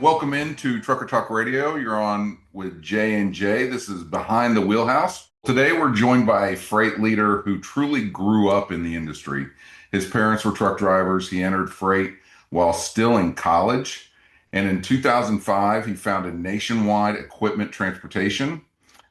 Welcome into Trucker Talk Radio. You're on with J and J. This is Behind the Wheelhouse. Today we're joined by a freight leader who truly grew up in the industry. His parents were truck drivers. He entered freight while still in college. And in 2005, he founded Nationwide Equipment Transportation,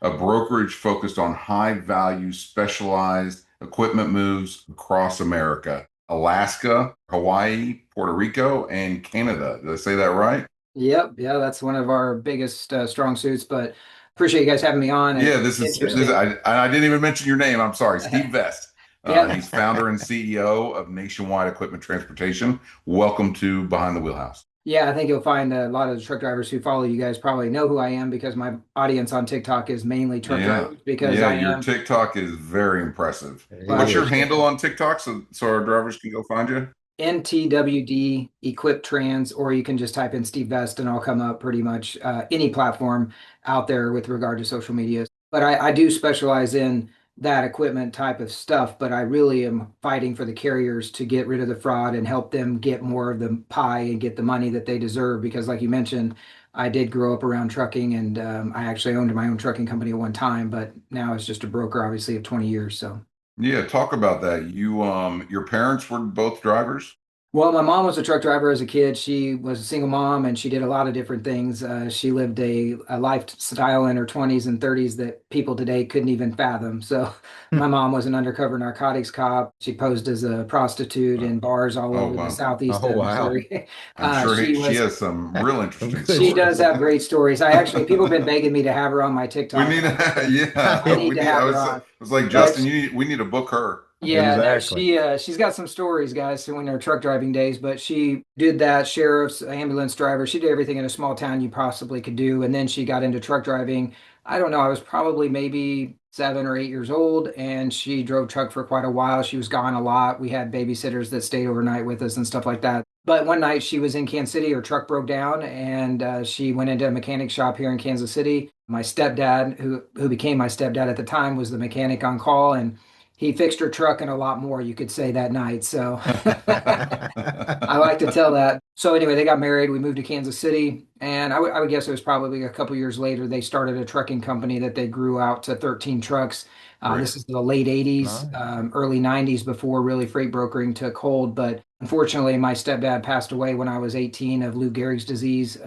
a brokerage focused on high value, specialized equipment moves across America, Alaska, Hawaii, Puerto Rico, and Canada. Did I say that right? Yep, yeah, that's one of our biggest strong suits. But appreciate you guys having me on. Yeah, It's this. interesting. I didn't even mention your name. I'm sorry, Steve Vest. Yeah, He's founder and CEO of Nationwide Equipment Transportation. Welcome to Behind the Wheelhouse. yeah, I think you'll find a lot of the truck drivers who follow you guys probably know who I am because my audience on TikTok is mainly truck Yeah, drivers because yeah, I your am. TikTok is very impressive. It Well, What's your is. handle on TikTok so our drivers can go find you? NTWD Equip Trans, or you can just type in Steve Vest and I'll come up pretty much any platform out there with regard to social media. But I do specialize in that equipment type of stuff, but I really am fighting for the carriers to get rid of the fraud and help them get more of the pie and get the money that they deserve. Because, like you mentioned, I did grow up around trucking and I actually owned my own trucking company at one time, but now it's just a broker, obviously, of 20 years. So. Yeah, talk about that. Your parents were both drivers? Well, my mom was a truck driver as a kid. She was a single mom and she did a lot of different things. She lived a lifestyle in her 20s and 30s that people today couldn't even fathom. So, my mom was an undercover narcotics cop. She posed as a prostitute Uh, in bars all oh, over the wow. southeast Oh, of wow. Missouri. I'm sure She she was, has some real Some interesting good she does stories. have great stories. People have been begging me to have her on my We TikTok. need, I yeah, need we to need. have her on. I was like, But Justin, we need to book her. yeah, no, Exactly. she's got some stories, guys, in her truck driving days, but she did that, sheriff's, ambulance driver. She did everything in a small town you possibly could do. And then she got into truck driving. I don't know, I was probably maybe 7 or 8 years old, and she drove truck for quite a while. She was gone a lot. We had babysitters that stayed overnight with us and stuff like that. But one night she was in Kansas City, her truck broke down, and she went into a mechanic shop here in Kansas City. My stepdad, who became my stepdad at the time, was the mechanic on call, and he fixed her truck and a lot more, you could say, that night. So I like to tell that. So anyway, they got married. We moved to Kansas City, and I would guess it was probably a couple years later they started a trucking company that they grew out to 13 trucks. Great. This is the late 80s, Nice. early 90s before really freight brokering took hold. But unfortunately, my stepdad passed away when I was 18 of Lou Gehrig's disease,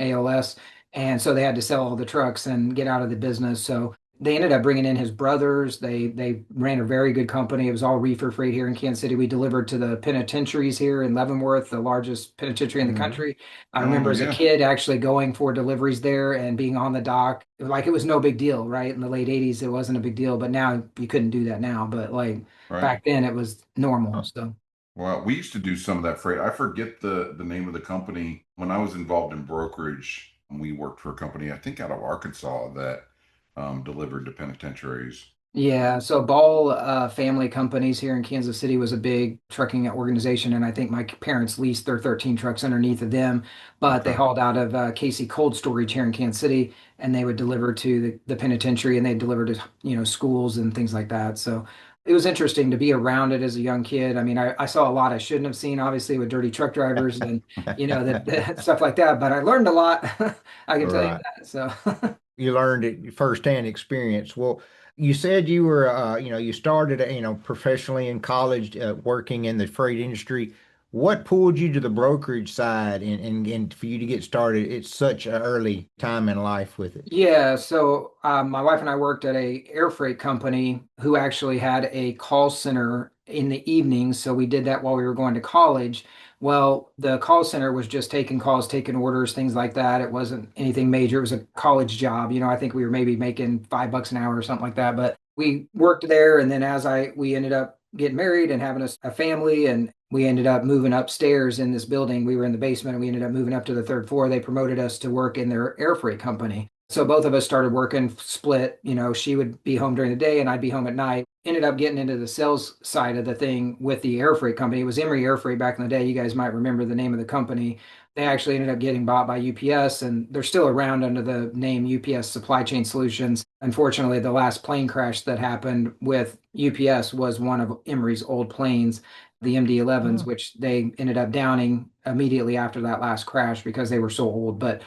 ALS. And so they had to sell all the trucks and get out of the business. So they ended up bringing in his brothers. They ran a very good company. It was all reefer freight here in Kansas City. We delivered to the penitentiaries here in Leavenworth, the largest penitentiary in the Hmm. country. I remember Oh, as a yeah. kid actually going for deliveries there and being on the dock. Like it was no big deal, right? In the late 80s, it wasn't a big deal, but now you couldn't do that now. But like Right. back then it was normal. Huh. So Well, we used to do some of that freight. I forget the name of the company. When I was involved in brokerage, we worked for a company, I think out of Arkansas, that delivered to penitentiaries. yeah, so Ball Family Companies here in Kansas City was a big trucking organization, and I think my parents leased their 13 trucks underneath of them, but they Okay. hauled out of Casey Cold Storage here in Kansas City, and they would deliver to the penitentiary, and they deliver to schools and things like that. So it was interesting to be around it as a young kid. I mean, I saw a lot I shouldn't have seen, obviously, with dirty truck drivers and that stuff like that, but I learned a lot. I can tell you Right. that. So. You learned it firsthand experience. Well, you said you were, you started, professionally in college, working in the freight industry. What pulled you to the brokerage side and for you to get started at such an early time in life with it? Yeah, so my wife and I worked at a air freight company who actually had a call center in the evenings. So we did that while we were going to college. Well, the call center was just taking calls, taking orders, things like that. It wasn't anything major. It was a college job. I think we were maybe making $5 an hour or something like that. But we worked there, and then we ended up getting married and having a family, and we ended up moving upstairs in this building. We were in the basement, and we ended up moving up to the third floor. They promoted us to work in their air freight company. So both of us started working split. She would be home during the day and I'd be home at night. Ended up getting into the sales side of the thing with the air freight company. It was Emery Air Freight back in the day. You guys might remember the name of the company. They actually ended up getting bought by UPS, and they're still around under the name UPS Supply Chain Solutions. Unfortunately, the last plane crash that happened with UPS was one of Emery's old planes. the MD-11s, Oh, which they ended up downing immediately after that last crash because they were so old. But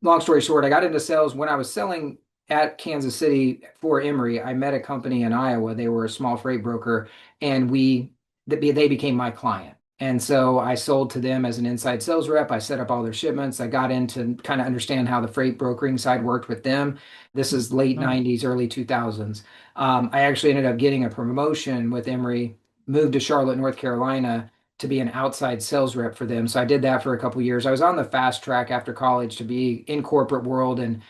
long story short, I got into sales when I was selling at Kansas City for Emory. I met a company in Iowa. They were a small freight broker, and they became my client. And so I sold to them as an inside sales rep. I set up all their shipments. I got into kind of understand how the freight brokering side worked with them. This is late oh, 90s, early 2000s. I actually ended up getting a promotion with Emory, moved to Charlotte, North Carolina to be an outside sales rep for them. So I did that for a couple years. I was on the fast track after college to be in corporate world and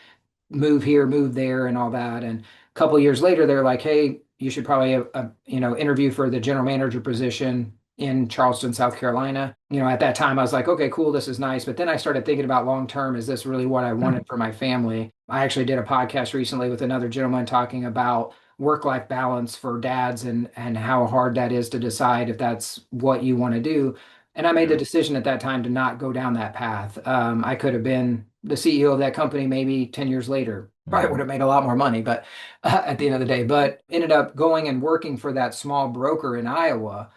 move here, move there, and all that. And a couple of years later, they're like, "Hey, you should probably interview for the general manager position in Charleston, South Carolina." At that time, I was like, "Okay, cool, this is nice." But then I started thinking about long term. Is this really what I wanted for my family? I actually did a podcast recently with another gentleman talking about work-life balance for dads and how hard that is to decide if that's what you want to do. And I made the Yeah. decision at that time to not go down that path. I could have been the CEO of that company maybe 10 years later. Probably would mhm. have made a lot more money, but at the end of the day, but ended up going and working for that small broker in Iowa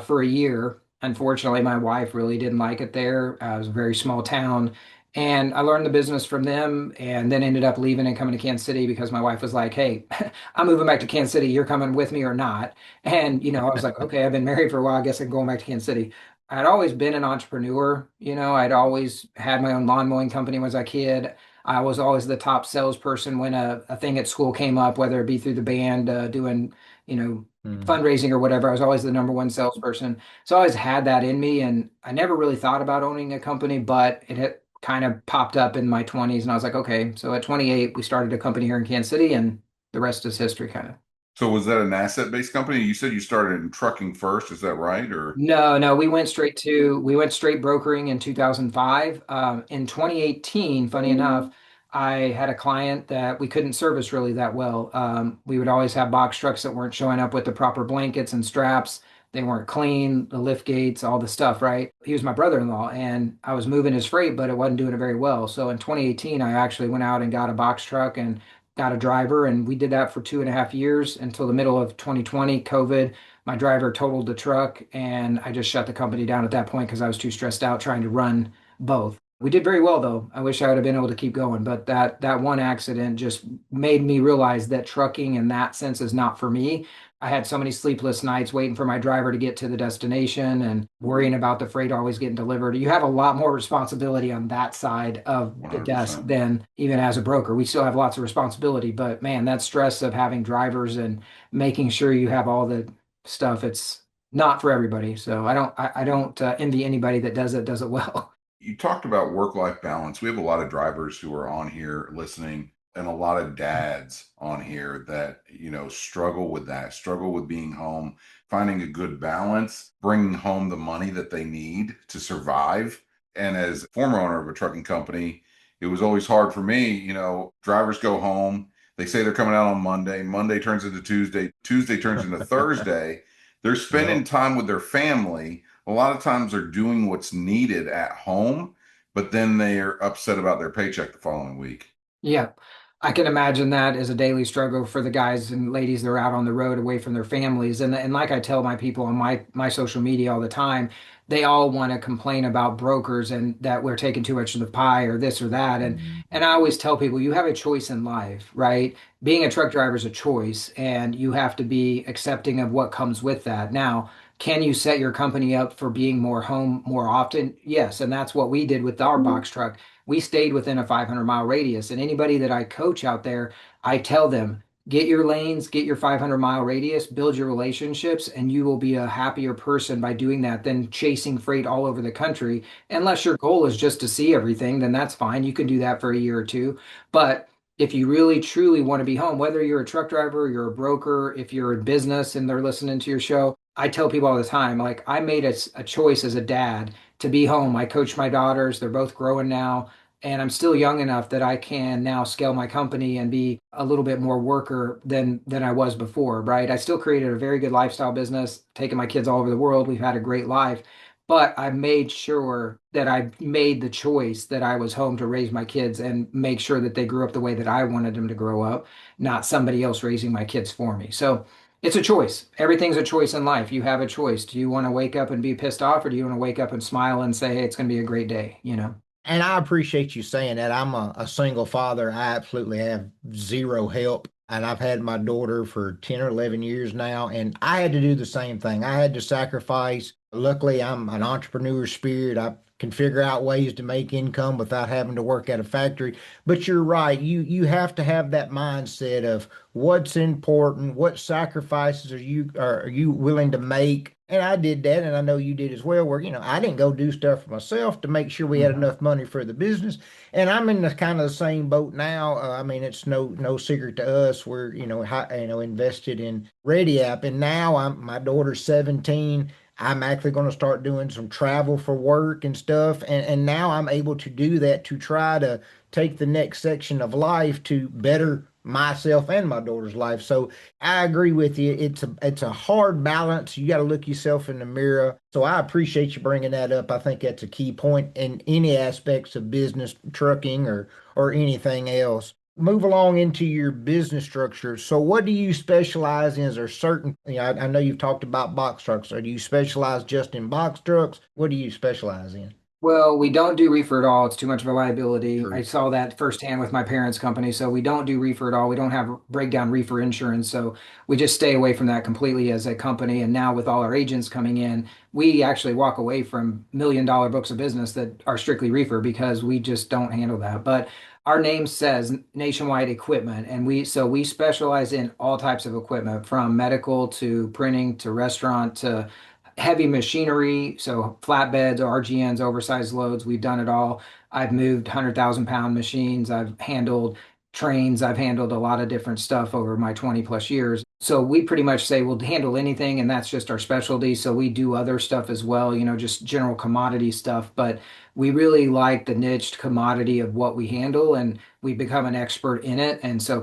for a year. Unfortunately, my wife really didn't like it there. It was a very small town. And I learned the business from them and then ended up leaving and coming to Kansas City because my wife was like, "Hey, I'm moving back to Kansas City. You're coming with me or not?" And, I was like, "Okay, I've been married for a while. I guess I'm going back to Kansas City." I'd always been an entrepreneur. I'd always had my own lawn mowing company when I was a kid. I was always the top salesperson when a thing at school came up, whether it be through the band, doing, you know, Mhm. fundraising or whatever. I was always the number one salesperson. So I always had that in me. And I never really thought about owning a company, but it had kind of popped up in my 20s. And I was like, okay. So at 28, we started a company here in Kansas City, and the rest is history, kind of. So was that an asset-based company? You said you started in trucking first, is that right? Or No, no, we went straight brokering in 2005. In 2018, funny enough, I had a client that we couldn't service really that well. We would always have box trucks that weren't showing up with the proper blankets and straps. They weren't clean, the lift gates, all the stuff, right? He was my brother-in-law, and I was moving his freight, but it wasn't doing it very well. So in 2018, I actually went out and got a box truck and got a driver, and we did that for 2.5 years until the middle of 2020, COVID. My driver totaled the truck, and I just shut the company down at that point because I was too stressed out trying to run both. We did very well though. I wish I would have been able to keep going, but that one accident just made me realize that trucking in that sense is not for me. I had so many sleepless nights waiting for my driver to get to the destination and worrying about the freight always getting delivered. You have a lot more responsibility on that side of the desk 100%? than even as a broker. We still have lots of responsibility, but man, that stress of having drivers and making sure you have all the stuff. It's not for everybody. So I don't envy anybody that does it well. You talked about work-life balance. We have a lot of drivers who are on here listening, and a lot of dads on here that, struggle with that, struggle with being home, finding a good balance, bringing home the money that they need to survive. And as former owner of a trucking company, it was always hard for me. Drivers go home, they say they're coming out on Monday, Monday turns into Tuesday, Tuesday turns into Thursday. They're spending Yep. time with their family. A lot of times they're doing what's needed at home, but then they're upset about their paycheck the following week. Yeah, I can imagine that as a daily struggle for the guys and ladies that are out on the road away from their families. And like I tell my people on my social media all the time, they all want to complain about brokers and that we're taking too much of the pie or this or that. And Mhm. and I always tell people you have a choice in life, right? Being a truck driver is a choice, and you have to be accepting of what comes with that. Now, can you set your company up for being more home more often? Yes, and that's what we did with our box truck. We stayed within a 500-mile radius. And anybody that I coach out there, I tell them, get your lanes, get your 500-mile radius, build your relationships, and you will be a happier person by doing that than chasing freight all over the country. Unless your goal is just to see everything, then that's fine. You can do that for a year or two. But if you really truly want to be home, whether you're a truck driver, you're a broker, if you're in business and they're listening to your show, I tell people all the time, like I made a choice as a dad to be home. I coach my daughters. They're both growing now, and I'm still young enough that I can now scale my company and be a little bit more worker than I was before, right? I still created a very good lifestyle business, taking my kids all over the world. We've had a great life, but I made sure that I made the choice that I was home to raise my kids and make sure that they grew up the way that I wanted them to grow up, not somebody else raising my kids for me. So It's a choice. Everything's a choice in life. You have a choice. Do you want to wake up and be pissed off, or do you want to wake up and smile and say, hey, it's going to be a great day, you know? And I appreciate you saying that. I'm a single father. I absolutely have zero help. And I've had my daughter for 10 or 11 years now. And I had to do the same thing. I had to sacrifice. Luckily, I'm an entrepreneur spirit. I can figure out ways to make income without having to work at a factory. But you're right. You have to have that mindset of what's important, what sacrifices are you willing to make. And I did that, and I know you did as well, where, I didn't go do stuff for myself to make sure we had Mhm. enough money for the business. And I'm in the kind of the same boat now. I mean, it's no secret to us. We're, invested in Ready App, and now my daughter's 17. I'm actually going to start doing some travel for work and stuff. And now I'm able to do that to try to take the next section of life to better myself and my daughter's life. So I agree with you. It's a hard balance. You got to look yourself in the mirror. So I appreciate you bringing that up. I think that's a key point in any aspects of business, trucking, or anything else. Move along into your business structure. So what do you specialize in? Is there certain, I know you've talked about box trucks. Or do you specialize just in box trucks? What do you specialize in? Well, we don't do reefer at all. It's too much of a liability. I True. saw that firsthand with my parents' company. So we don't do reefer at all. We don't have breakdown reefer insurance. So we just stay away from that completely as a company. And now with all our agents coming in, we actually walk away from $1 million books of business that are strictly reefer because we just don't handle that. But our name says Nationwide Equipment, and we specialize in all types of equipment from medical to printing to restaurant to heavy machinery, so flatbeds, RGNs, oversized loads. We've done it all. I've moved 100,000 pound machines. I've handled trains. I've handled a lot of different stuff over my 20 plus years. So we pretty much say we'll handle anything, and that's just our specialty. So we do other stuff as well, just general commodity stuff. But we really like the niched commodity of what we handle, and we become an expert in it. And so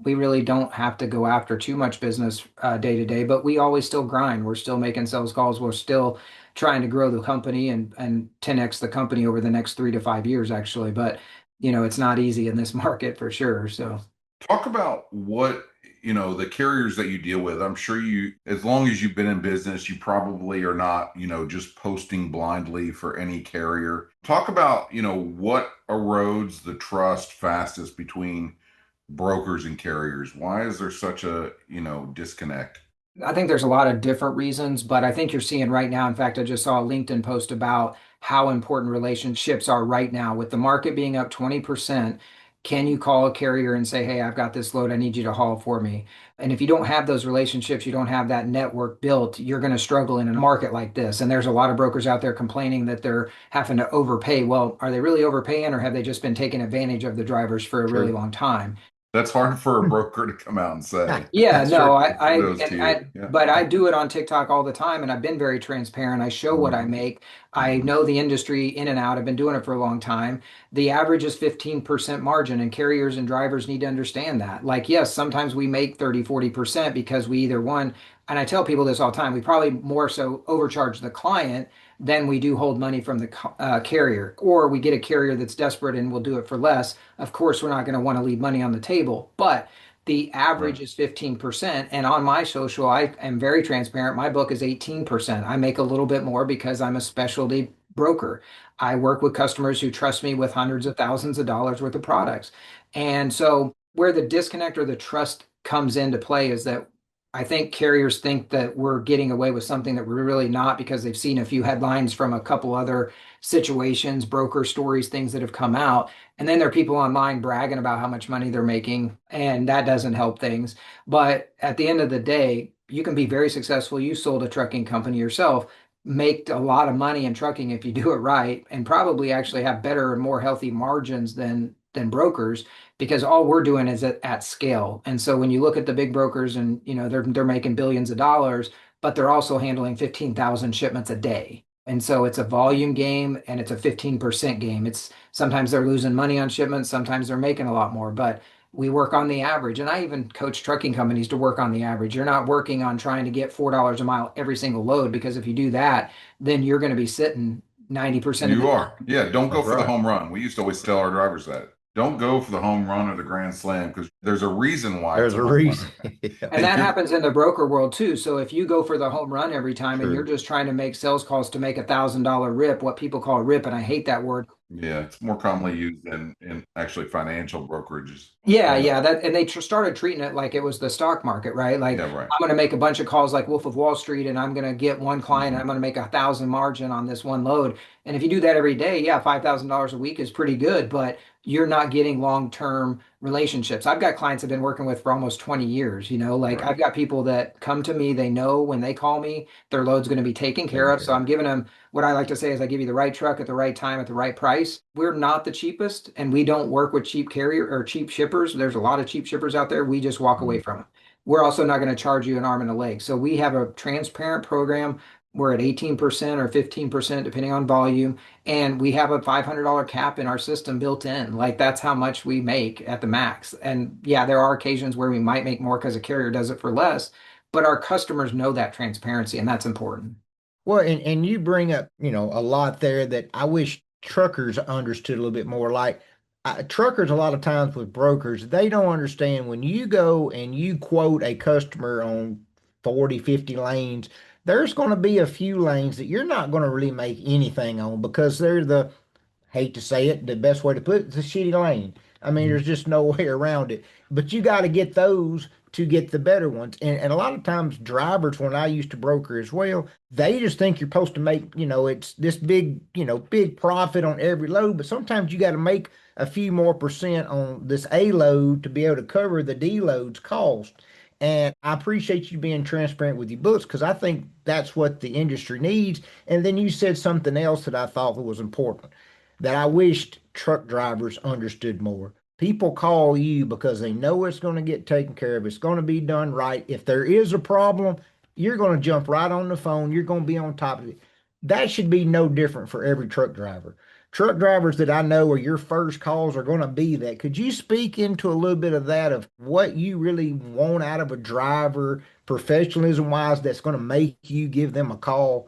we really don't have to go after too much business day to day, but we always still grind. We're still making sales calls. We're still trying to grow the company and 10x the company over the next 3 to 5 years, actually. But, it's not easy in this market for sure. So. Talk about what, the carriers that you deal with. I'm sure as long as you've been in business, you probably are not, just posting blindly for any carrier. Talk about, what erodes the trust fastest between brokers and carriers. Why is there such a, disconnect? I think there's a lot of different reasons, but I think you're seeing right now. In fact, I just saw a LinkedIn post about how important relationships are right now. With the market being up 20%, can you call a carrier and say, hey, I've got this load, I need you to haul for me? And if you don't have those relationships, you don't have that network built, you're going to struggle in a market like this. And there's a lot of brokers out there complaining that they're having to overpay. Well, are they really overpaying, or have they just been taking advantage of the drivers for a really True. long time? That's hard for a broker to come out and say. Yeah, no, Strictly kudos to you. Yeah. but I do it on TikTok all the time, and I've been very transparent. I show what I Mhm. make. I Mhm. know the industry in and out. I've been doing it for a long time. The average is 15% margin, and carriers and drivers need to understand that. Like, yes, sometimes we make 30, 40% because we either one, and I tell people this all the time, we probably more so overcharge the client than we do hold money from the carrier, or we get a carrier that's desperate and will do it for less. Of course, we're not going to want to leave money on the table, but the Right. average is 15%. And on my social, I am very transparent. My book is 18%. I make a little bit more because I'm a specialty broker. I work with customers who trust me with hundreds of thousands of dollars worth of products. And so, where the disconnect or the trust comes into play is that I think carriers think that we're getting away with something that we're really not because they've seen a few headlines from a couple other situations, broker stories, things that have come out. And then there are people online bragging about how much money they're making, and that doesn't help things. But at the end of the day, you can be very successful. You sold a trucking company yourself, make a lot of money in trucking if you do it right, and probably actually have better and more healthy margins than brokers because all we're doing is at scale. And so when you look at the big brokers and they're making billions of dollars, but they're also handling 15,000 shipments a day. And so it's a volume game and it's a 15% game. It's sometimes they're losing money on shipments, sometimes they're making a lot more, but we work on the average. And I even coach trucking companies to work on the average. You're not working on trying to get $4 a mile every single load because if you do that, then you're going to be sitting 90% of the You time. are. Yeah. Don't go That's for the right. home run. We used to always tell our drivers that. Don't go for the home run or the grand slam because there's a reason why it's There's a a home run. reason. Yeah, And And that you're happens in the broker world too. So if you go for the home run every time and you're true. just trying to make sales calls to make $1,000 rip, what people call a rip, and I hate that word. yeah, it's more commonly used in actually financial brokerages. Yeah, And yeah, that and they started treating it like it was the stock market, right? Like yeah, right. I'm going to make a bunch of calls like Wolf of Wall Street, and I'm going to get one client, and Hmm. I'm going to make 1,000 margin on this one load. And if you do that every day, yeah, $5,000 a week is pretty good, but you're not getting long-term relationships. I've got clients I've been working with for almost 20 years, like Right. I've got people that come to me, they know when they call me, their load's going to be taken care Taken of. So care I'm giving them what I like to say is I give you the right truck at the right time at the right price. We're not the cheapest and we don't work with cheap carrier or cheap shippers. There's a lot of cheap shippers out there. We just walk away of. from them. We're also not going to charge you an arm and a leg. So we have a transparent program. We're at 18% or 15% depending on volume. And we have a $500 cap in our system built in. Like that's how much we make at the max. And yeah, there are occasions where we might make more because a carrier does it for less, but our customers know that transparency and that's important. Well, and you bring up, a lot there that I wish truckers understood a little bit more. Like truckers, a lot of times with brokers, they don't understand when you go and you quote a customer on 40, 50 lanes, there's going to be a few lanes that you're not going to really make anything on because they're the hate to say it, the best way to put it's a shitty lane. I mean, there's just no way around it. But you got to get those to get the better ones. And a lot of times, drivers, when I used to broker as well, they just think you're supposed to make, it's this big, big profit on every load. But sometimes you got to make a few more percent on this A load to be able to cover the D load's cost. And I appreciate you being transparent with your books because I think that's what the industry needs. And then you said something else that I thought was important that I wished truck drivers understood more. People call you because they know it's going to get taken care of. It's going to be done right. If there is a problem, you're going to jump right on the phone. You're going to be on top of it. That should be no different for every truck driver. Truck drivers that I know are your first calls are going to be that. Could you speak into a little bit of that of what you really want out of a driver, professionalism wise, that's going to make you give them a call,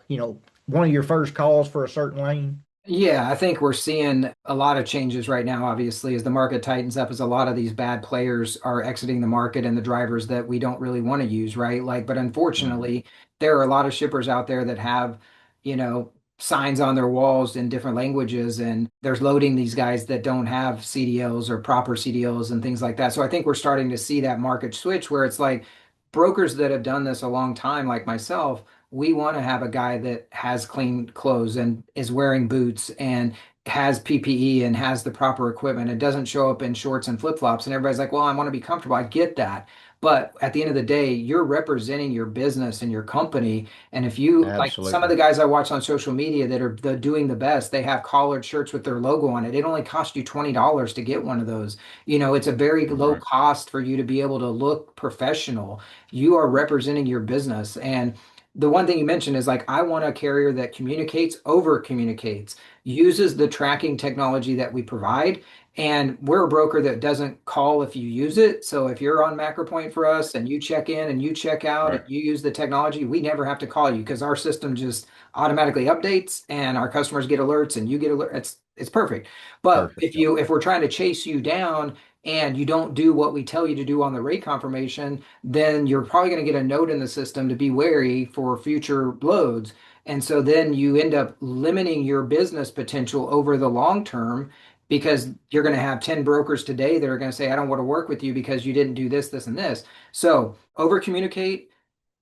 one of your first calls for a certain lane? Yeah, I think we're seeing a lot of changes right now, obviously, as the market tightens up, as a lot of these bad players are exiting the market and the drivers that we don't really want to use, right? Like, but Right. unfortunately, there are a lot of shippers out there that have, you know, signs on their walls in different languages, and there's loading these guys that don't have CDLs or proper CDLs and things like that. So I think we're starting to see that market switch where it's like brokers that have done this a long time, like myself, we want to have a guy that has clean clothes and is wearing boots and has PPE and has the proper equipment. It doesn't show up in shorts and flip-flops. And everybody's like, well, I want to be comfortable. I get that. But at the end of the day, you're representing your business and your company. And if you like some of Absolutely. the guys I watch on social media that are doing the best, they have collared shirts with their logo on it. It only costs you $20 to get one of those. It's a very low Right. cost for you to be able to look professional. You are representing your business. And the one thing you mentioned is like, I want a carrier that communicates, over communicates, uses the tracking technology that we provide. And we're a broker that doesn't call if you use it. So if you're on MacroPoint for us and you check in and you check out and Right. you use the technology, we never have to call you because our system just automatically updates and our customers get alerts and you get alerts. It's perfect. But Perfect. if we're trying to chase you down and you don't do what we tell you to do on the rate confirmation, then you're probably going to get a note in the system to be wary for future loads. And so then you end up limiting your business potential over the long term because you're going to have 10 brokers today that are going to say, I don't want to work with you because you didn't do this, this, and this. So over communicate,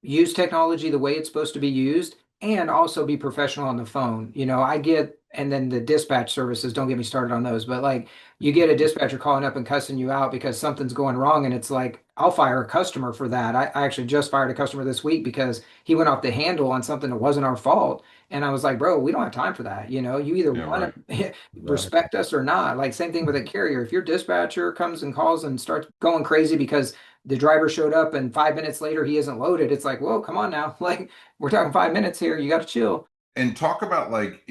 use technology the way it's supposed to be used, and also be professional on the phone. I get, and then the dispatch services, don't get me started on those, but like you get a dispatcher calling up and cussing you out because something's going wrong. And it's like, I'll fire a customer for that. I actually just fired a customer this week because he went off the handle on something that wasn't our fault. And I was like, bro, we don't have time for that. You either Yeah, want right. to Exactly. respect us or not. Like, same thing with a carrier. If your dispatcher comes and calls and starts going crazy because the driver showed up and 5 minutes later he isn't loaded. It's like, whoa, come on now. Like, we're talking 5 minutes here. You got to chill. And talk about like,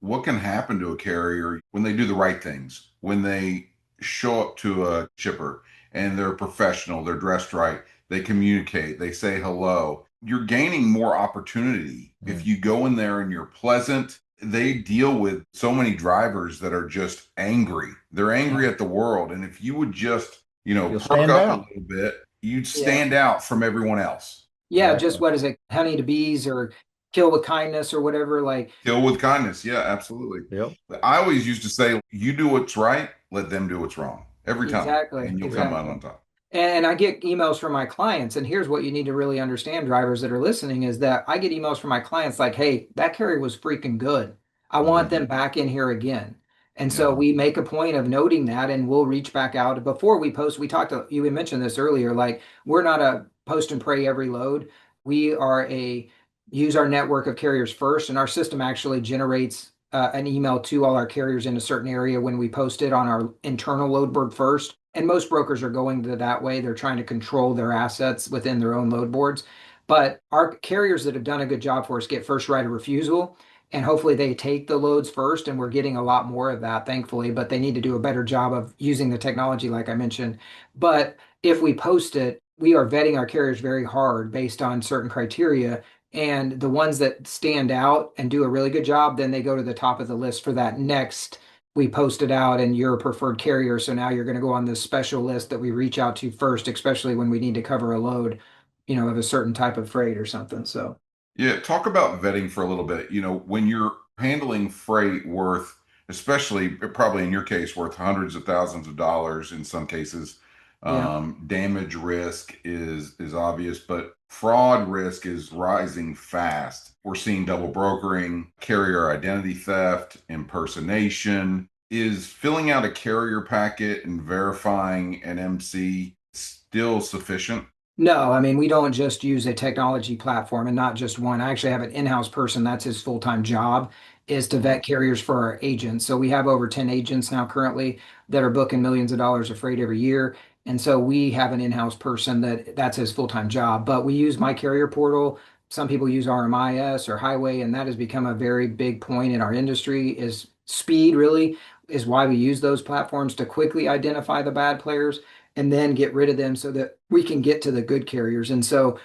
what can happen to a carrier when they do the right things, when they show up to a shipper and they're professional, they're dressed right, they communicate, they say hello. You're gaining more opportunity if Mm. you go in there and you're pleasant they deal with so many drivers that are just angry. They're angry Yeah. at the world. And if you would just, You'll perk stand up a out. little bit, you'd Yeah. stand out from everyone else. Yeah, just Exactly. what is it? Honey to bees or kill with kindness or whatever. Like, Kill with kindness. Yeah, absolutely. Yep. I always used to say, you do what's right, let them do what's wrong every time, exactly, and you'll come out exactly. on top. And I get emails from my clients, and here's what you need to really understand, drivers that are listening, is that I get emails from my clients like, "Hey, that carrier was freaking good. I want them Mhm. back in here again." And so Yeah. we make a point of noting that, and we'll reach back out before we post. We talked to you. We mentioned this earlier. Like, we're not a post and pray every load. We are a use our network of carriers first, and our system actually generates an email to all our carriers in a certain area when we post it on our internal load board first. And most brokers are going to that way. They're trying to control their assets within their own load boards. But our carriers that have done a good job for us get first right of refusal. And hopefully they take the loads first. And we're getting a lot more of that, thankfully. But they need to do a better job of using the technology, like I mentioned. But if we post it, we are vetting our carriers very hard based on certain criteria. And the ones that stand out and do a really good job, then they go to the top of the list for that next. We post it out and you're a preferred carrier. So now you're going to go on this special list that we reach out to first, especially when we need to cover a load, of a certain type of freight or something. So, Yeah, talk about vetting for a little bit. When you're handling freight worth, especially probably in your case, worth hundreds of thousands of dollars in some cases, yeah. damage risk is obvious, but fraud risk is rising fast. We're seeing double brokering, carrier identity theft, impersonation. Is filling out a carrier packet and verifying an MC still sufficient? No, I mean, we don't just use a technology platform and not just one. I actually have an in-house person, that's his full-time job, is to Mhm. vet carriers for our agents. So we have over 10 agents now currently that are booking millions of dollars of freight every year. And so we have an in-house person that's his full-time job. But we use my carrier portal. Some people use RMIS or Highway, and that has become a very big point in our industry is speed really is why we use those platforms to quickly identify the bad players and then get rid of them so that we can get to the good carriers. And so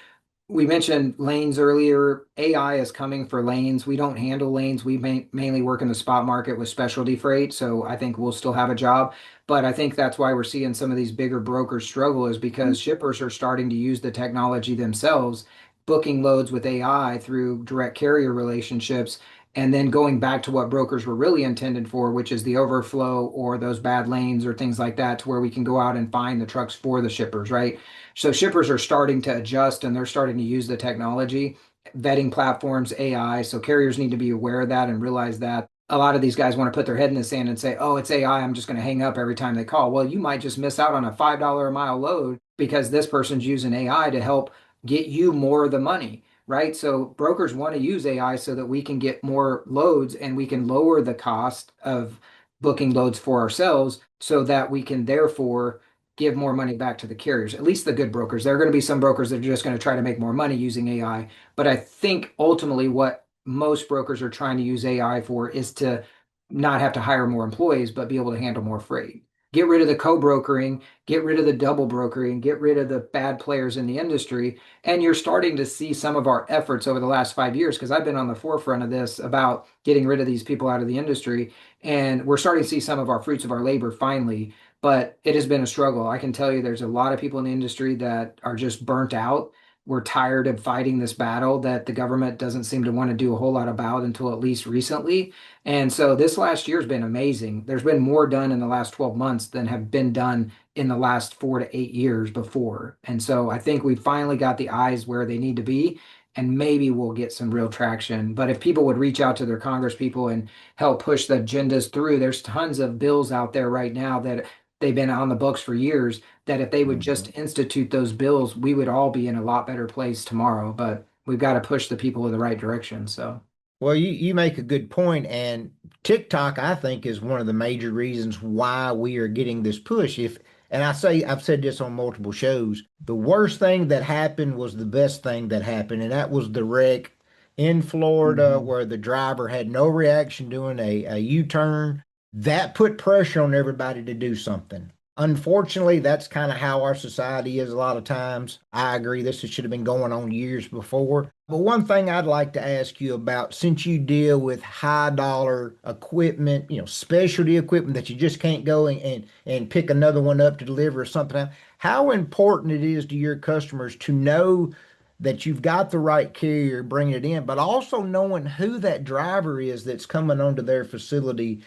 we mentioned lanes earlier. AI is coming for lanes. We don't handle lanes. We mainly work in the spot market with specialty freight. So I think we'll still have a job. But I think that's why we're seeing some of these bigger brokers struggle is because shippers are starting to use the technology themselves, booking loads with AI through direct carrier relationships. And then going back to what brokers were really intended for, which is the overflow or those bad lanes or things like that, to where we can go out and find the trucks for the shippers, right? So shippers are starting to adjust and they're starting to use the technology, vetting platforms, AI. So carriers need to be aware of that and realize that a lot of these guys want to put their head in the sand and say, oh, it's AI. I'm just going to hang up every time they call. Well, you might just miss out on a $5 a mile load because this person's using AI to help get you more of the money. Right. So brokers want to use AI so that we can get more loads and we can lower the cost of booking loads for ourselves so that we can therefore give more money back to the carriers, at least the good brokers. There are going to be some brokers that are just going to try to make more money using AI. But I think ultimately what most brokers are trying to use AI for is to not have to hire more employees, but be able to handle more freight. Get rid of the co-brokering, get rid of the double brokering, get rid of the bad players in the industry. And you're starting to see some of our efforts over the last 5 years, because I've been on the forefront of this about getting rid of these people out of the industry. And we're starting to see some of our fruits of our labor finally, but it has been a struggle. I can tell you there's a lot of people in the industry that are just burnt out. We're tired of fighting this battle that the government doesn't seem to want to do a whole lot about until at least recently. And so this last year has been amazing. There's been more done in the last 12 months than have been done in the last 4 to 8 years before. And so I think we finally got the eyes where they need to be, and maybe we'll get some real traction. But if people would reach out to their Congress people and help push the agendas through, there's tons of bills out there right now that they've been on the books for years that if they would just Mhm. institute those bills, we would all be in a lot better place tomorrow. But we've got to push the people in the right direction. So, Well, you make a good point, and TikTok, I think, is one of the major reasons why we are getting this push. If and I've said this on multiple shows, the worst thing that happened was the best thing that happened, and that was the wreck in Florida mhm. where the driver had no reaction doing a U-turn. That put pressure on everybody to do something. Unfortunately, that's kind of how our society is a lot of times. I agree. Should have been going on years before. But one thing I'd like to ask you about, since you deal with high dollar equipment, specialty equipment that you just can't go and pick another one up to deliver or something out, how important it is to your customers to know that you've got the right carrier bringing it in, but also knowing who that driver is that's coming onto their facility.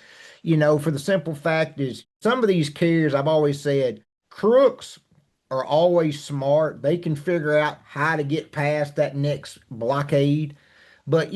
For the simple fact is some of these carriers, I've always said, crooks are always smart. They can figure out how to get past that next blockade. But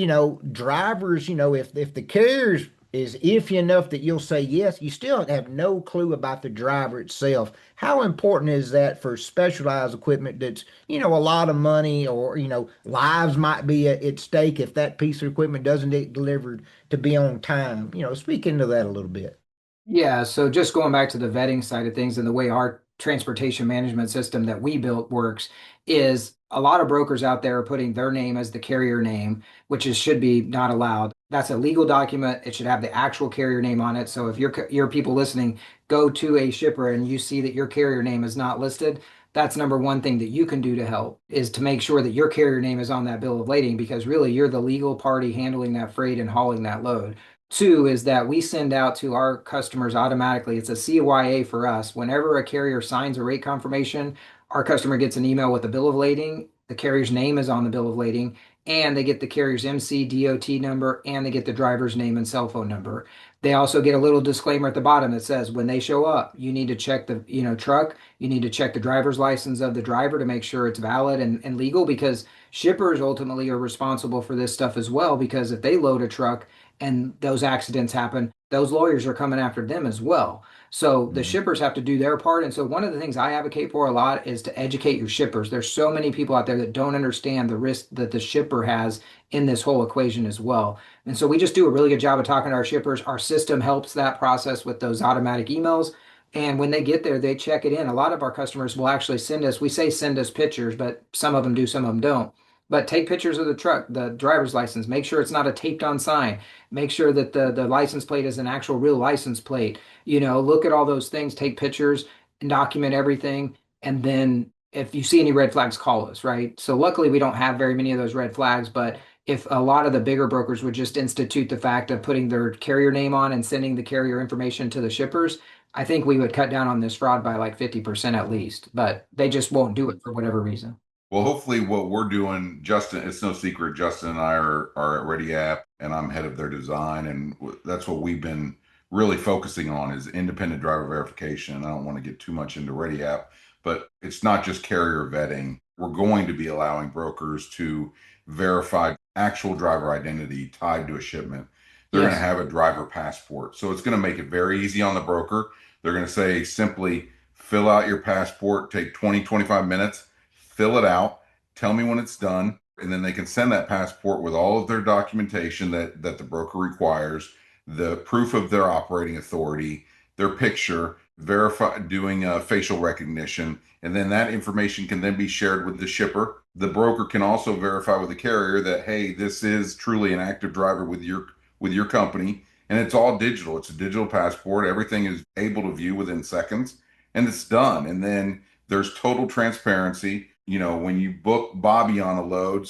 drivers, if the carriers is iffy enough that you'll say yes, you still have no clue about the driver itself. How important is that for specialized equipment that's, a lot of money, or, lives might be at stake if that piece of equipment doesn't get delivered to be on time? Speak into that a little bit. Yeah, so just going back to the vetting side of things and the way our transportation management system that we built works is a lot of brokers out there are putting their name as the carrier name, which should be not allowed. That's a legal document. It should have the actual carrier name on it. So if your people listening go to a shipper and you see that your carrier name is not listed, that's number one thing that you can do to help is to make sure that your carrier name is on that bill of lading because really you're the legal party handling that freight and hauling that load. Two is that we send out to our customers automatically. It's a CYA for us. Whenever a carrier signs a rate confirmation, our customer gets an email with a bill of lading. The carrier's name is on the bill of lading, and they get the carrier's MC, DOT number, and they get the driver's name and cell phone number. They also get a little disclaimer at the bottom that says when they show up, you need to check the, truck. You need to check the driver's license of the driver to make sure it's valid and legal because shippers ultimately are responsible for this stuff as well because if they load a truck and those accidents happen, those lawyers are coming after them as well. So the Mhm. shippers have to do their part. And so one of the things I advocate for a lot is to educate your shippers. There's so many people out there that don't understand the risk that the shipper has in this whole equation as well. And so we just do a really good job of talking to our shippers. Our system helps that process with those automatic emails. And when they get there, they check it in. A lot of our customers will actually we say send us pictures, but some of them do, some of them don't. But take pictures of the truck, the driver's license, make sure it's not a taped on sign. Make sure that the license plate is an actual real license plate. Look at all those things, take pictures and document everything. And then if you see any red flags, call us, right? So luckily we don't have very many of those red flags, but if a lot of the bigger brokers would just institute the fact of putting their carrier name on and sending the carrier information to the shippers, I think we would cut down on this fraud by like 50% at least, but they just won't do it for whatever reason. Well, hopefully, what we're doing, Justin, it's no secret. Justin and I are at Ready App, and I'm head of their design, and that's what we've been really focusing on is independent driver verification. I don't want to get too much into Ready App, but it's not just carrier vetting. We're going to be allowing brokers to verify actual driver identity tied to a shipment. They're going to Yes. have a driver passport, so it's going to make it very easy on the broker. They're going to say simply fill out your passport, take 20-25 minutes, fill it out, tell me when it's done, and then they can send that passport with all of their documentation that the broker requires, the proof of their operating authority, their picture, verify doing facial recognition, and then that information can then be shared with the shipper. The broker can also verify with the carrier that hey, this is truly an active driver with your company, and it's all digital. It's a digital passport. Everything is able to view within seconds, and it's done. And then there's total transparency. When you book Bobby on a load,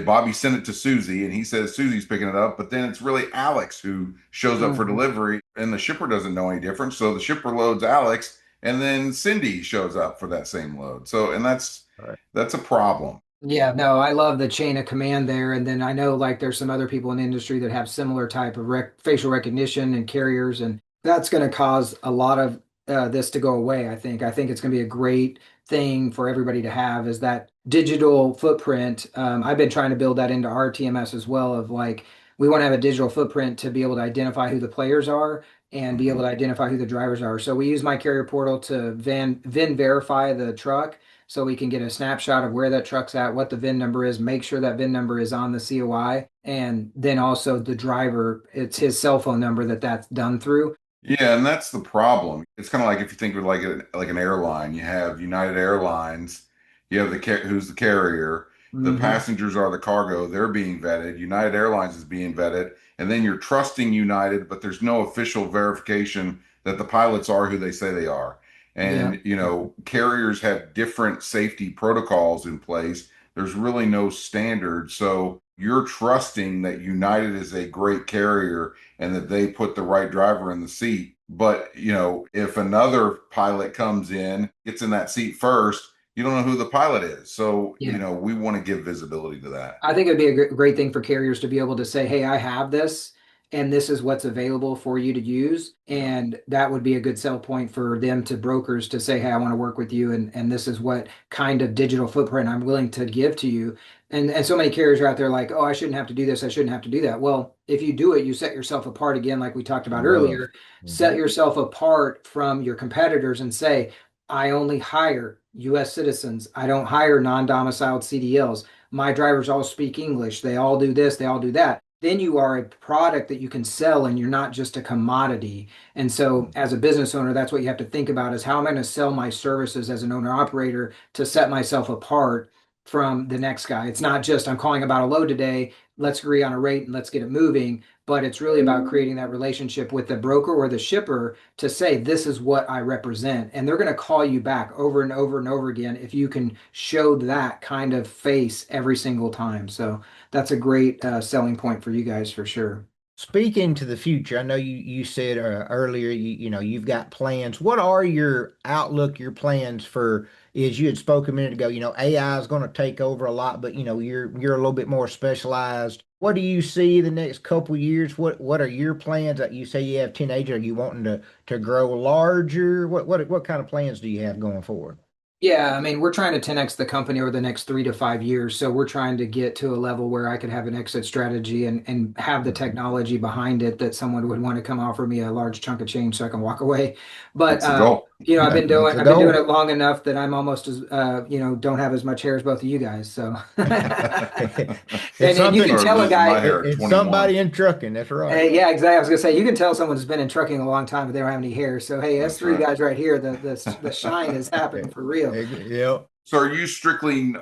Bobby sent it to Susie and he says Susie's picking it up, but then it's really Alex who shows up for Mhm. delivery and the shipper doesn't know any different. So the shipper loads Alex and then Cindy shows up for that same load. So, and Right. that's a problem. Yeah, no, I love the chain of command there. And then I know like there's some other people in the industry that have similar type of facial recognition and carriers, and that's going to cause a lot of this to go away. I think it's going to be a great thing for everybody to have is that digital footprint. I've been trying to build that into our TMS as well. Of like we want to have a digital footprint to be able to identify who the players are and be able Mhm. to identify who the drivers are. So we use my carrier portal to VIN verify the truck so we can get a snapshot of where that truck's at, what the VIN number is, make sure that VIN number is on the COI, and then also the driver, it's his cell phone number that's done through. Yeah, and that's the problem. It's kind of like if you think of like an airline, you have United Airlines, you have who's the carrier, the Hmm. passengers are the cargo, they're being vetted, United Airlines is being vetted, and then you're trusting United, but there's no official verification that the pilots are who they say they are. Yeah. And, carriers have different safety protocols in place. There's really no standard. So you're trusting that United is a great carrier and that they put the right driver in the seat. But, if another pilot comes in, gets in that seat first, you don't know who the pilot is. So, Yeah. we want to give visibility to that. I think it'd be a great thing for carriers to be able to say, hey, I have this and this is what's available for you to use. Yeah. And that would be a good sell point for them to brokers to say, hey, I want to work with you and this is what kind of digital footprint I'm willing to give to you. And so many carriers are out there like, oh, I shouldn't have to do this, I shouldn't have to do that. Well, if you do it, you set yourself apart again, like we talked I about love. earlier, set Mhm. yourself apart from your competitors and say, I only hire US citizens. I don't hire non-domiciled CDLs. My drivers all speak English. They all do this, they all do that. Then you are a product that you can sell and you're not just a commodity. And so as a business owner, that's what you have to think about is how am I going to sell my services as an owner operator to set myself apart from the next guy. It's not just I'm calling about a load today, let's agree on a rate and let's get it moving, but it's really about creating that relationship with the broker or the shipper to say, this is what I represent. And they're going to call you back over and over and over again if you can show that kind of face every single time. So that's a great selling point for you guys for sure. Speaking to the future, I know you said earlier you've got plans. What are your outlook, your plans for? As you had spoken a minute ago, AI is going to take over a lot, but you're a little bit more specialized. What do you see the next couple of years? What are your plans? You say you have teenagers. Are you wanting to grow larger? What kind of plans do you have going forward? Yeah, I mean, we're trying to 10x the company over the next 3 to 5 years. So we're trying to get to a level where I could have an exit strategy and have the Mhm. technology behind it that someone would want to come offer me a large chunk of change so I can walk away. But That's the goal. I've been That's doing the I've been doing goal. it long enough that I'm almost as don't have as much hair as both of you guys. So It's and you something. can Started tell a losing my guy. hair at It's 21. somebody in trucking. That's right. Yeah, exactly. I was gonna say you can tell someone's been in trucking a long time, but they don't have any hair. So hey, us That's three right. guys right here, the shine is happening for real. Yep. So are you strictly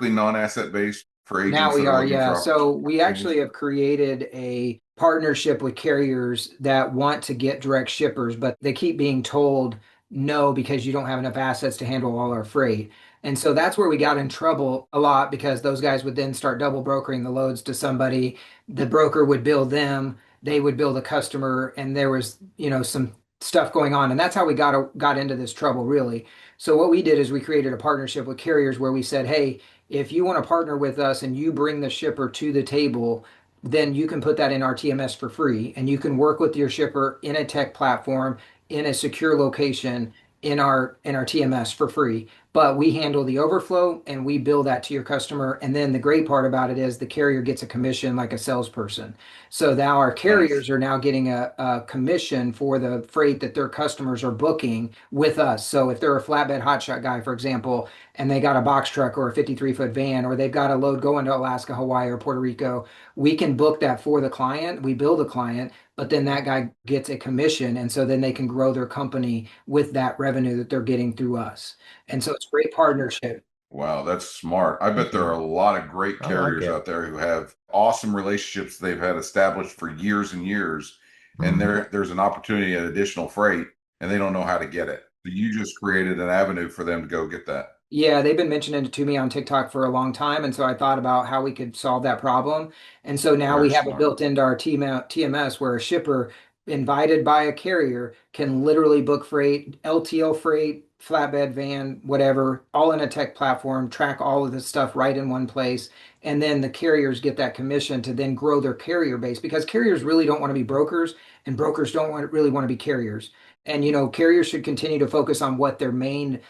non-asset based for Now agents we that are are, looking yeah. for So we actually opportunities? have created a partnership with carriers that want to get direct shippers, but they keep being told no because you don't have enough assets to handle all our freight. And so that's where we got in trouble a lot because those guys would then start double brokering the loads to somebody. The broker would bill them, they would bill the customer, and there was, some stuff going on. And that's how we got into this trouble, really. So what we did is we created a partnership with carriers where we said, hey, if you want to partner with us and you bring the shipper to the table, then you can put that in our TMS for free and you can work with your shipper in a tech platform in a secure location in our TMS for free. But we handle the overflow and we bill that to your customer. And then the great part about it is the carrier gets a commission like a salesperson. So now our Nice. carriers are now getting a commission for the freight that their customers are booking with us. So if they're a flatbed hotshot guy, for example, and they got a box truck or a 53-foot van, or they've got a load going to Alaska, Hawaii, or Puerto Rico, we can book that for the client. We bill the client, but then that guy gets a commission. And so then they can grow their company with that revenue that they're getting through us. And so it's a great partnership. Wow, that's smart. I bet there are Okay. a lot of great I like carriers it. out there who have awesome relationships they've had established for years and years, and Mhm. there's an opportunity at additional freight, and they don't know how to get it. So you just created an avenue for them to go get that. Yeah, they've been mentioning it to me on TikTok for a long time. And so I thought about how we could solve that problem. And so now we Very have it smart. built into our TMS where a shipper invited by a carrier can literally book freight, LTL freight, flatbed van, whatever, all in a tech platform, track all of this stuff right in one place. And then the carriers get that commission to then grow their carrier base because carriers really don't want to be brokers and brokers don't really want to be carriers. And, carriers should continue to focus on what their main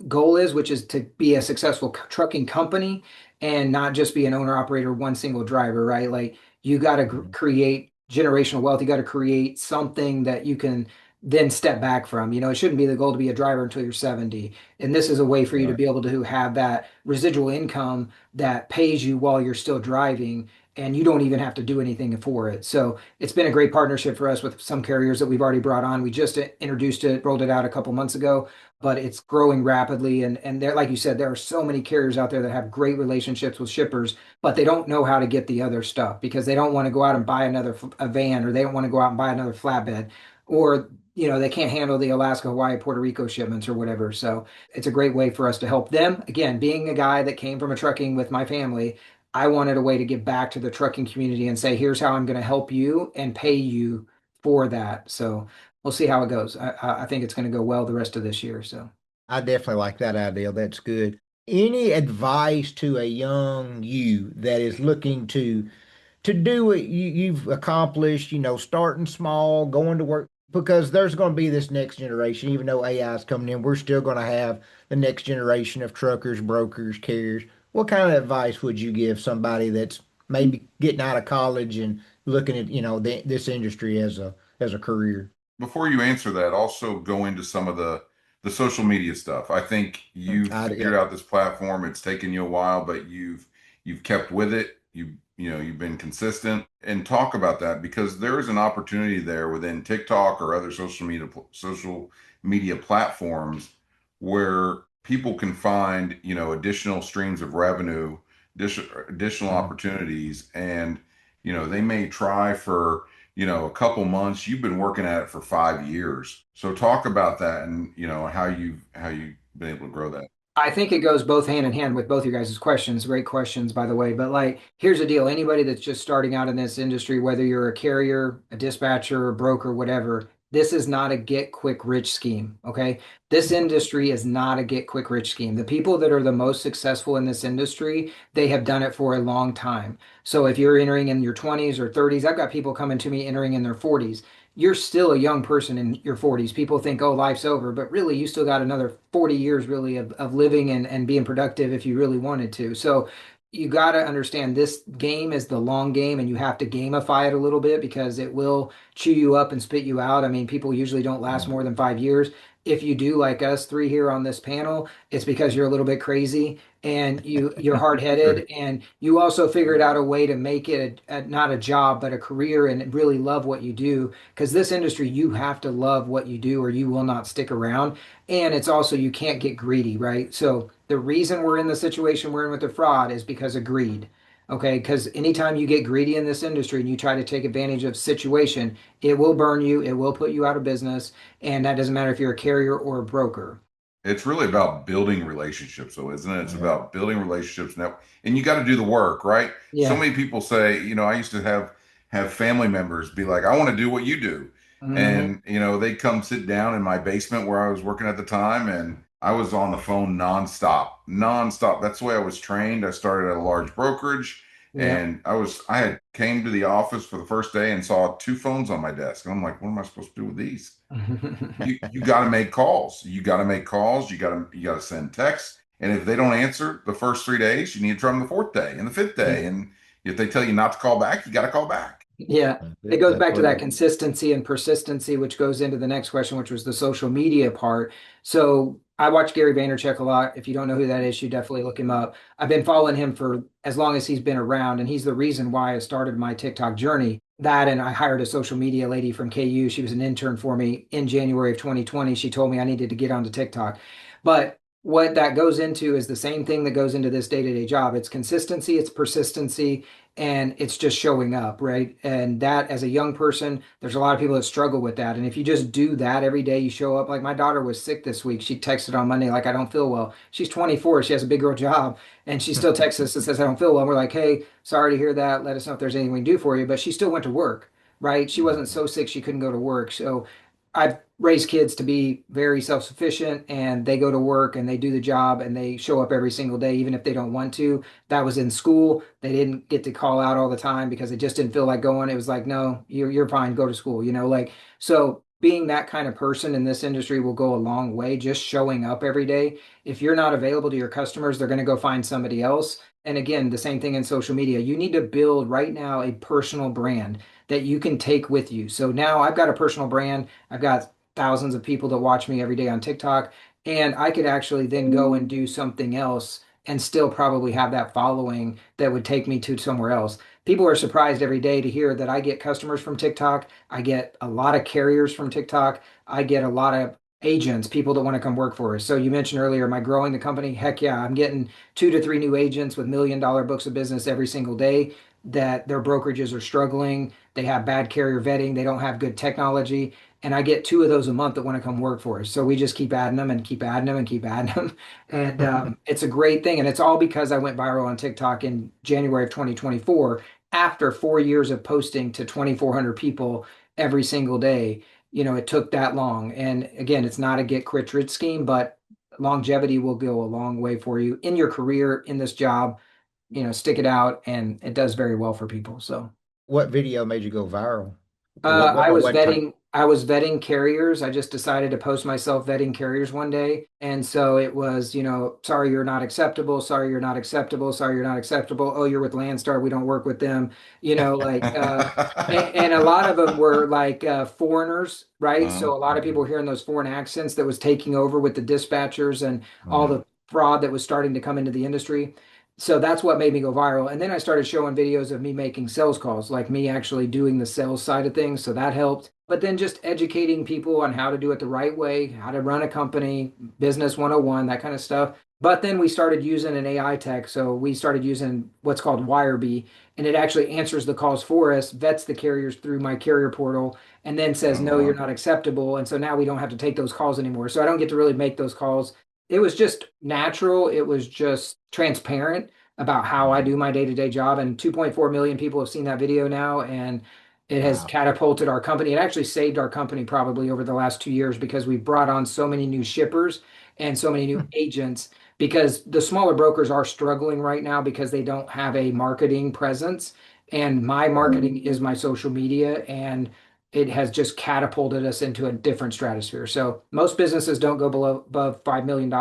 goal is, which is to be a successful trucking company and not just be an owner operator, one single driver, right? Like you got to Mhm. create generational wealth. You got to create something that you can then step back from. It shouldn't be the goal to be a driver until you're 70. And this is a way for you to Right. be able to have that residual income that pays you while you're still driving. And you don't even have to do anything for it. So it's been a great partnership for us with some carriers that we've already brought on. We just introduced it, rolled it out a couple months ago, but it's growing rapidly. And there, like you said, there are so many carriers out there that have great relationships with shippers, but they don't know how to get the other stuff because they don't want to go out and buy a van, or they don't want to go out and buy another flatbed, or they can't handle the Alaska, Hawaii, Puerto Rico shipments or whatever. So it's a great way for us to help them. Again, being a guy that came from a trucking with my family, I wanted a way to give back to the trucking community and say, here's how I'm going to help you and pay you for that. So we'll see how it goes. I think it's going to go well the rest of this year. So. I definitely like that idea. That's good. Any advice to a young you that is looking to do what you've accomplished, starting small, going to work, because there's going to be this next generation, even though AI is coming in, we're still going to have the next generation of truckers, brokers, carriers. What kind of advice would you give somebody that's maybe getting out of college and looking at, this industry as a career? Before you answer that, also go into some of the social media stuff. I think you've figured Yeah. out this platform. It's taken you a while, but you've kept with it. You've been consistent and talk about that because there is an opportunity there within TikTok or other social media platforms where people can find, additional streams of revenue, additional Mhm. opportunities, and they may try for a couple months. You've been working at it for 5 years. So talk about that and how you've been able to grow that. I think it goes both hand in hand with both your guys' questions. Great questions, by the way. But like, here's the deal. Anybody that's just starting out in this industry, whether you're a carrier, a dispatcher, a broker, whatever, this is not a get quick rich scheme. Okay. This industry is not a get quick rich scheme. The people that are the most successful in this industry, they have done it for a long time. So if you're entering in your 20s or 30s, I've got people coming to me entering in their 40s. You're still a young person in your 40s. People think, oh, life's over, but really, you still got another 40 years really of living and being productive if you really wanted to. So you got to understand this game is the long game and you have to gamify it a little bit because it will chew you up and spit you out. I mean, people usually don't last more than 5 years. If you do, like us three here on this panel, it's because you're a little bit crazy and you're hard-headed and you also figured out a way to make it not a job but a career and really love what you do because this industry you have to love what you do or you will not stick around, and it's also you can't get greedy, right? So the reason we're in the situation we're in with the fraud is because of greed. Okay, because anytime you get greedy in this industry and you try to take advantage of situation, it will burn you, it will put you out of business, and that doesn't matter if you're a carrier or a broker. It's really about building relationships, though, isn't it? It's Yeah. about building relationships now, and you got to do the work, right? So Yeah. many people say, I used to have family members be like, "I want to do what you do," Hmm. and they come sit down in my basement where I was working at the time, and I was on the phone nonstop, nonstop. That's the way I was trained. I started at a large brokerage, Yeah. and I had came to the office for the first day and saw two phones on my desk, and I'm like, "What am I supposed to do with these?" You got to make calls. You got to make calls. You got to send texts. And if they don't answer the first 3 days, you need to try them the fourth day and the fifth day. Yeah. And if they tell you not to call back, you got to call back. Yeah, it goes back to that Absolutely. consistency and persistency, which goes into the next question, which was the social media part. So I watch Gary Vaynerchuk a lot. If you don't know who that is, you definitely look him up. I've been following him for as long as he's been around, and he's the reason why I started my TikTok journey. That and I hired a social media lady from KU. She was an intern for me in January of 2020. She told me I needed to get onto TikTok. But what that goes into is the same thing that goes into this day-to-day job. It's consistency, it's persistency, and it's just showing up, right? And that as a young person, there's a lot of people that struggle with that. And if you just do that every day, you show up. Like my daughter was sick this week. She texted on Monday, like, I don't feel well. She's 24. She has a big girl job. And she still texts us and says, I don't feel well. And we're like, hey, sorry to hear that. Let us know if there's anything we can do for you. But she still went to work, right? She wasn't so sick she couldn't go to work. So I've raised kids to be very self-sufficient and they go to work and they do the job and they show up every single day, even if they don't want to. That was in school. They didn't get to call out all the time because it just didn't feel like going. It was like, no, you're fine, go to school, like so being that kind of person in this industry will go a long way, just showing up every day. If you're not available to your customers, they're going to go find somebody else. And again, the same thing in social media. You need to build right now a personal brand that you can take with you. So now I've got a personal brand. I've got thousands of people that watch me every day on TikTok, and I could actually then go and do something else and still probably have that following that would take me to somewhere else. People are surprised every day to hear that I get customers from TikTok. I get a lot of carriers from TikTok. I get a lot of agents, people that want to come work for us. So you mentioned earlier, am I growing the company? Heck yeah, I'm getting 2 to 3 new agents with $1 million books of business every single day that their brokerages are struggling. they have bad carrier vetting, they don't have good technology. And I get two of those a month that want to come work for us. So we just keep adding them and keep adding them and keep adding them. And it's a great thing. And it's all because I went viral on TikTok in January of 2024 after 4 years of posting to 2,400 people every single day. It took that long. And again, it's not a get rich scheme, but longevity will go a long way for you in your career, in this job. Stick it out, and it does very well for people. So. What video made you go viral? What, I was what type? vetting carriers. I just decided to post myself vetting carriers one day. And so it was, sorry, you're not acceptable. Sorry, you're not acceptable. Sorry, you're not acceptable. Oh, you're with Landstar. We don't work with them. And a lot of them were like foreigners, right? So a lot of people were hearing those foreign accents that was taking over with the dispatchers and all the fraud that was starting to come into the industry. So that's what made me go viral. And then I started showing videos of me making sales calls, like me actually doing the sales side of things. So that helped. But then just educating people on how to do it the right way, how to run a company, business 101, that kind of stuff. But then we started using an AI tech. So we started using what's called Wirebee, and it actually answers the calls for us, vets the carriers through my carrier portal, and then says, no, you're not acceptable. And so now we don't have to take those calls anymore. So I don't get to really make those calls. It was just natural. It was just transparent about how I do my day-to-day job. And 2.4 million people have seen that video now, and it has catapulted our company. It actually saved our company probably over the last 2 years because we brought on so many new shippers and so many new agents, because the smaller brokers are struggling right now because they don't have a marketing presence. And my marketing is my social media, and it has just catapulted us into a different stratosphere. So most businesses don't go above $5 million.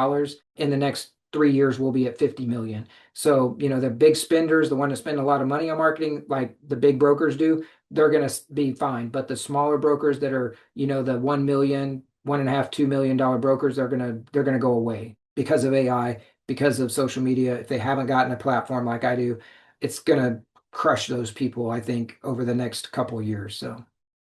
In the next 3 years, we'll be at 50 million. So, the big spenders, the one that spend a lot of money on marketing, like the big brokers do, they're going to be fine. But the smaller brokers that are, the 1 million, $1.5, $2 million brokers, they're going to go away because of AI, because of social media. If they haven't gotten a platform like I do, it's going to crush those people, I think, over the next couple of years. So.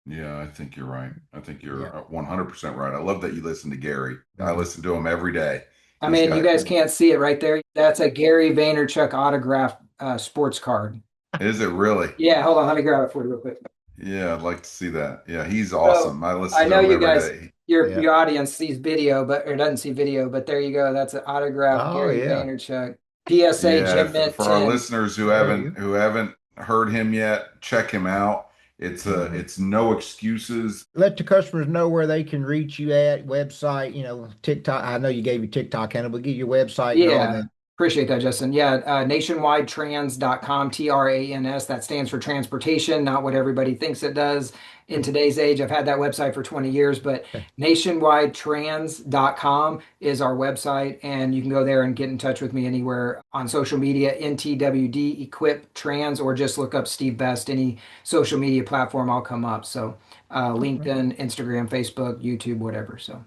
Yeah, I think you're right. I think you're Yeah. 100% right. I love that you listen to Gary. I Mhm. listen to him every day. I He's mean, you got, guys can't see it right there. That's a Gary Vaynerchuk autographed sports card. is it really? Yeah, hold on, let me grab it for you real quick. Yeah, I'd like to see that. Yeah, he's So awesome. I I listen to know him you every guys, day. your Yeah. your audience sees video, but or doesn't see video, but there you go. That's an autographed Oh Gary yeah. Vaynerchuk. PSA Yeah, Gym Mint for our 10. listeners who There you haven't heard him yet, check him out. go. It's no excuses. Let the customers know where they can reach you at, website, TikTok. I know you gave your TikTok handle, but get your website and all Yeah, that. appreciate that, Justin. Yeah, nationwidetrans.com, TRANS. That stands for transportation, not what everybody thinks it does in today's age. I've had that website for 20 years, but nationwidetrans.com is our website, and you can go there and get in touch with me anywhere on social media, NTWD, Equip Trans, or just look up Steve Best. Any social media platform, I'll come up. So Okay. LinkedIn, Instagram, Facebook, YouTube, whatever. So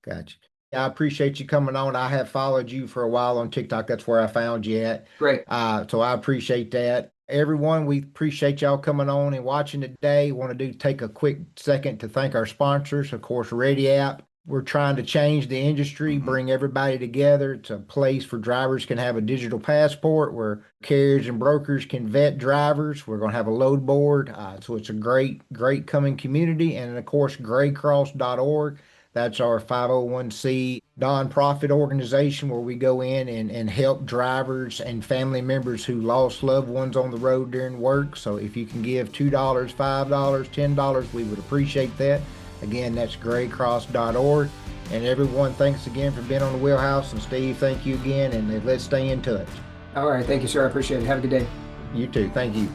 Gotcha. Yeah, I appreciate you coming on. I have followed you for a while on TikTok. That's where I found you at. great. So I appreciate that. Everyone, we appreciate y'all coming on and watching today. Want to take a quick second to thank our sponsors, of course, Ready App. We're trying to change the industry, bring everybody together. It's a place where drivers can have a digital passport, where carriers and brokers can vet drivers. We're going to have a load board. So it's a great, great coming community. And of course, graycross.org. That's our 501c nonprofit organization where we go in and help drivers and family members who lost loved ones on the road during work. So if you can give $2, $5, $10, we would appreciate that. Again, that's graycross.org. And everyone, thanks again for being on the Wheelhouse. And Steve, thank you again. And let's stay in touch. All right. Thank you, sir. I appreciate it. Have a good day. You too. Thank you.